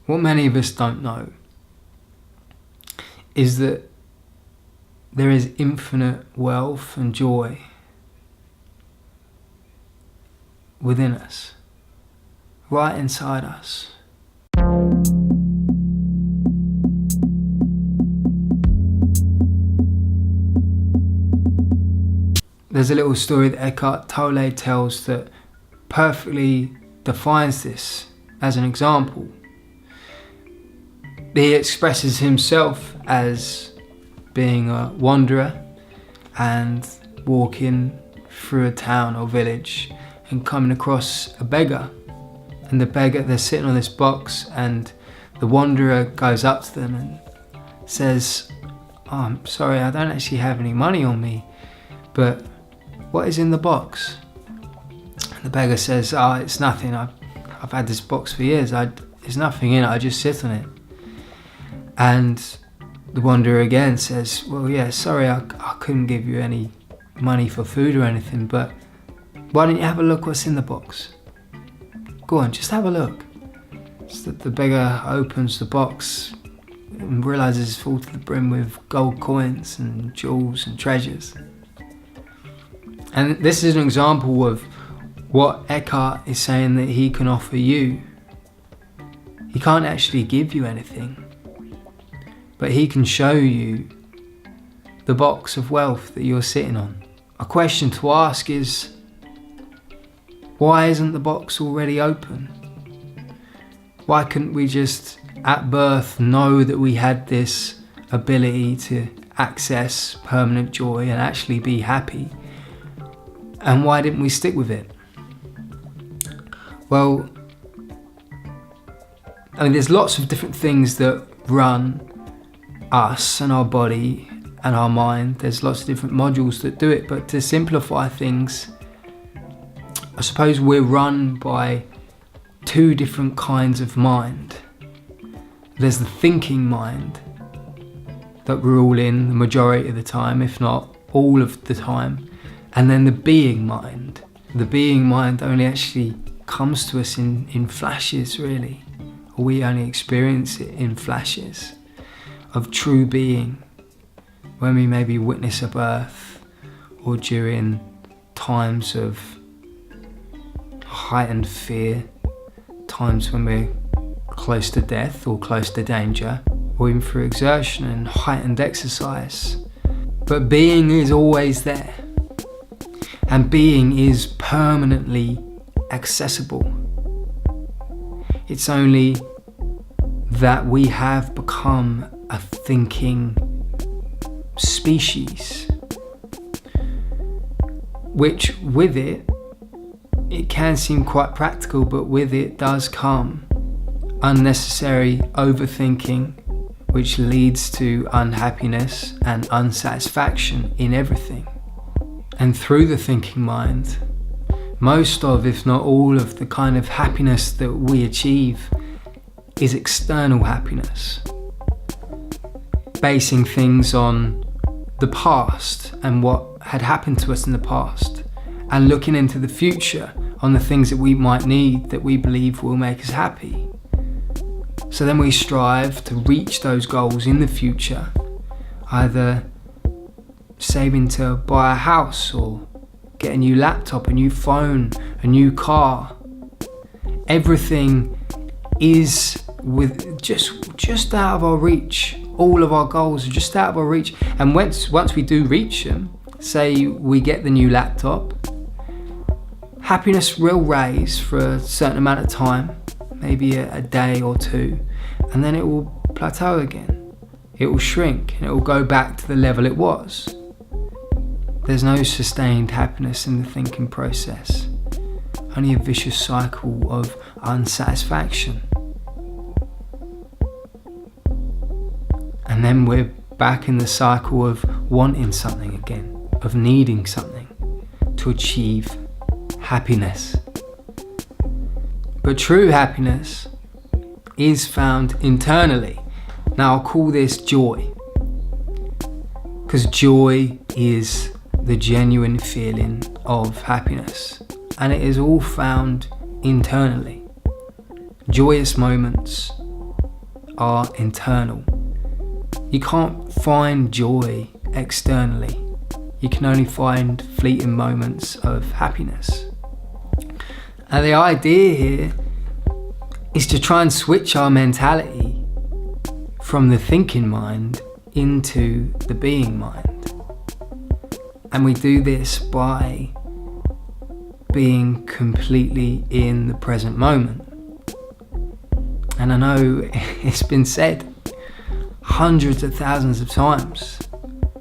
what many of us don't know is that there is infinite wealth and joy within us, right inside us. There's a little story that Eckhart Tolle tells that perfectly defines this as an example. He expresses himself as being a wanderer and walking through a town or village and coming across a beggar. And the beggar, they're sitting on this box, and the wanderer goes up to them and says, "Oh, I'm sorry, I don't actually have any money on me, but what is in the box?" And the beggar says, "Oh, it's nothing. I've had this box for years. There's nothing in it. I just sit on it." And the wanderer again says, "Well, yeah, sorry, I couldn't give you any money for food or anything, but why don't you have a look what's in the box? Go on, just have a look." So the beggar opens the box and realizes it's full to the brim with gold coins and jewels and treasures. And this is an example of what Eckhart is saying that he can offer you. He can't actually give you anything, but he can show you the box of wealth that you're sitting on. A question to ask is, why isn't the box already open? Why couldn't we just at birth know that we had this ability to access permanent joy and actually be happy? And why didn't we stick with it? Well, I mean, there's lots of different things that run us and our body and our mind. There's lots of different modules that do it, but to simplify things, I suppose we're run by two different kinds of mind. There's the thinking mind that we're all in the majority of the time, if not all of the time, and then the being mind. The being mind only actually comes to us in flashes, really, or we only experience it in flashes of true being, when we maybe witness a birth or during times of heightened fear, times when we're close to death or close to danger, or even through exertion and heightened exercise. But being is always there, and being is permanently accessible. It's only that we have become a thinking species, which with it can seem quite practical, but with it does come unnecessary overthinking, which leads to unhappiness and unsatisfaction in everything. And through the thinking mind, most of, if not all of, the kind of happiness that we achieve is external happiness, basing things on the past and what had happened to us in the past, and looking into the future on the things that we might need that we believe will make us happy. So then we strive to reach those goals in the future, either saving to buy a house or get a new laptop, a new phone, a new car. Everything is with just out of our reach. All of our goals are just out of our reach. And once we do reach them, say we get the new laptop, happiness will rise for a certain amount of time, maybe a day or two, and then it will plateau again. It will shrink and it will go back to the level it was. There's no sustained happiness in the thinking process, only a vicious cycle of unsatisfaction. And then we're back in the cycle of wanting something again, of needing something to achieve happiness. But true happiness is found internally. Now I'll call this joy, because joy is the genuine feeling of happiness, and it is all found internally. Joyous moments are internal. You can't find joy externally. You can only find fleeting moments of happiness. And the idea here is to try and switch our mentality from the thinking mind into the being mind. And we do this by being completely in the present moment. And I know it's been said hundreds of thousands of times,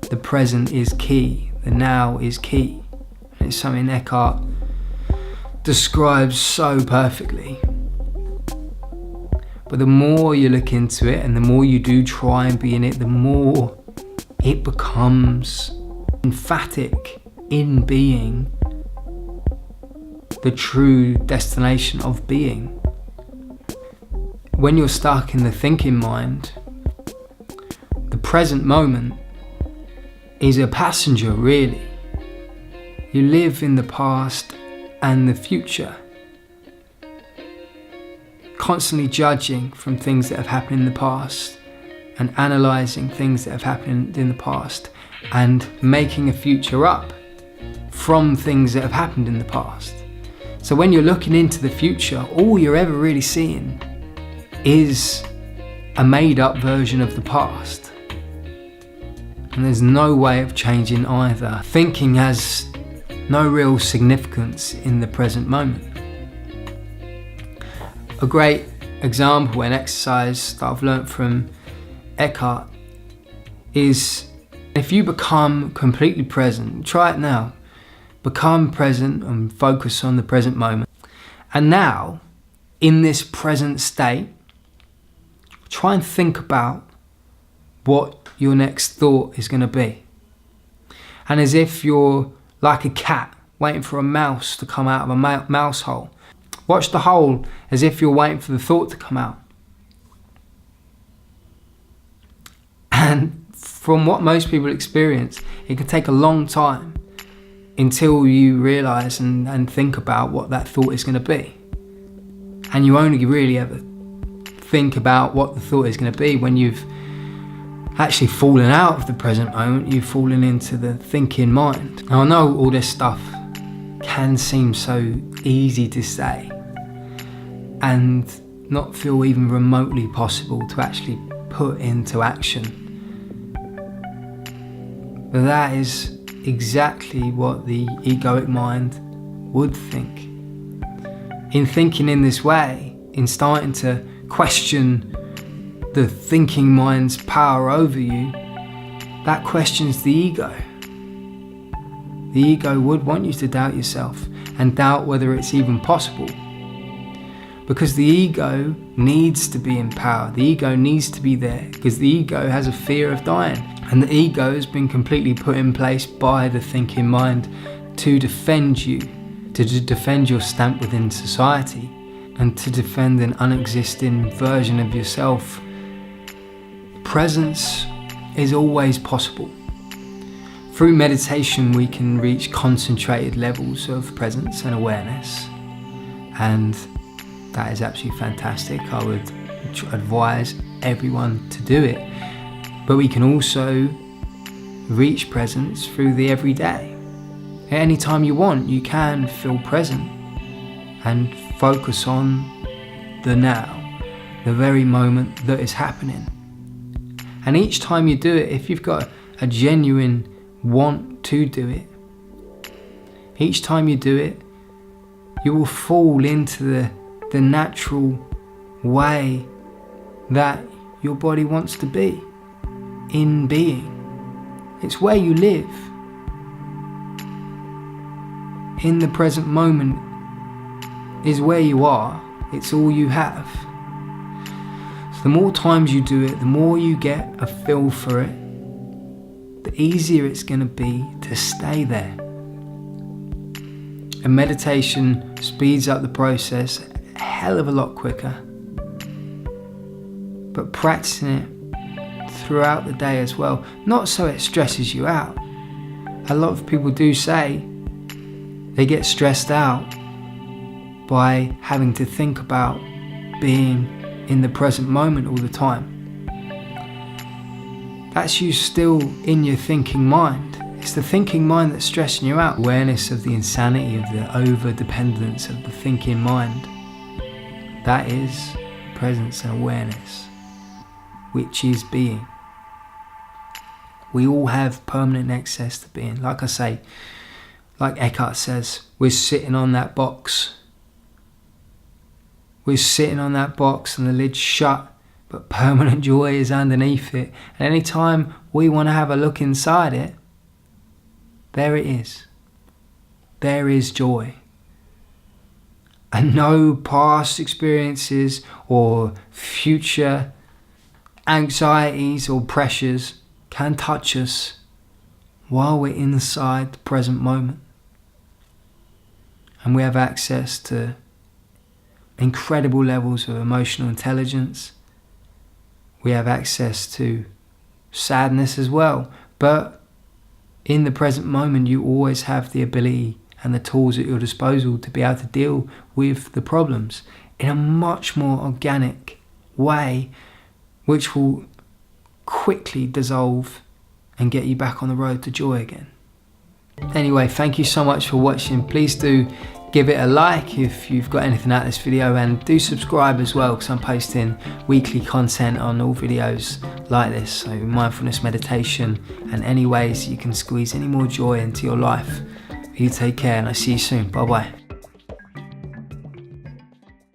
the present is key, the now is key. And it's something Eckhart describes so perfectly. But the more you look into it and the more you do try and be in it, the more it becomes emphatic in being the true destination of being. When you're stuck in the thinking mind, the present moment is a passenger, really. You live in the past and the future, constantly judging from things that have happened in the past and analysing things that have happened in the past and making a future up from things that have happened in the past. So when you're looking into the future, all you're ever really seeing is a made-up version of the past. And there's no way of changing either. Thinking has no real significance in the present moment. A great example and exercise that I've learnt from Eckhart is if you become completely present, try it now. Become present and focus on the present moment. And now, in this present state, try and think about what your next thought is going to be. And as if you're like a cat waiting for a mouse to come out of a mouse hole, watch the hole as if you're waiting for the thought to come out. And from what most people experience, it can take a long time until you realise and think about what that thought is going to be. And you only really ever think about what the thought is going to be when you've actually fallen out of the present moment, you've fallen into the thinking mind. Now I know all this stuff can seem so easy to say and not feel even remotely possible to actually put into action. But that is exactly what the egoic mind would think. In thinking in this way, in starting to question the thinking mind's power over you, that questions the ego. The ego would want you to doubt yourself and doubt whether it's even possible. Because the ego needs to be in power. The ego needs to be there because the ego has a fear of dying. And the ego has been completely put in place by the thinking mind to defend you, to defend your stamp within society, and to defend an unexisting version of yourself. Presence is always possible. Through meditation, we can reach concentrated levels of presence and awareness, and that is absolutely fantastic. I would advise everyone to do it. But we can also reach presence through the everyday. At any time you want, you can feel present and focus on the now, the very moment that is happening. And each time you do it, if you've got a genuine want to do it, each time you do it, you will fall into the natural way that your body wants to be, in being. It's where you live. In the present moment is where you are. It's all you have. So the more times you do it, the more you get a feel for it, the easier it's going to be to stay there. And meditation speeds up the process a hell of a lot quicker. But practicing it throughout the day as well, not so it stresses you out. A lot of people do say they get stressed out by having to think about being in the present moment all the time. That's you still in your thinking mind. It's the thinking mind that's stressing you out. Awareness of the insanity of the over-dependence of the thinking mind. That is presence and awareness, which is being. We all have permanent access to being. Like I say, like Eckhart says, we're sitting on that box. We're sitting on that box and the lid's shut, but permanent joy is underneath it. And any time we want to have a look inside it, there it is. There is joy. And no past experiences or future anxieties or pressures can touch us while we're inside the present moment. And we have access to incredible levels of emotional intelligence. We have access to sadness as well. But in the present moment, you always have the ability and the tools at your disposal to be able to deal with the problems in a much more organic way, which will quickly dissolve and get you back on the road to joy again. Anyway, thank you so much for watching. Please do give it a like if you've got anything out of this video, and do subscribe as well, because I'm posting weekly content on all videos like this, so mindfulness, meditation, and any ways you can squeeze any more joy into your life. You take care, and I'll see you soon. Bye bye.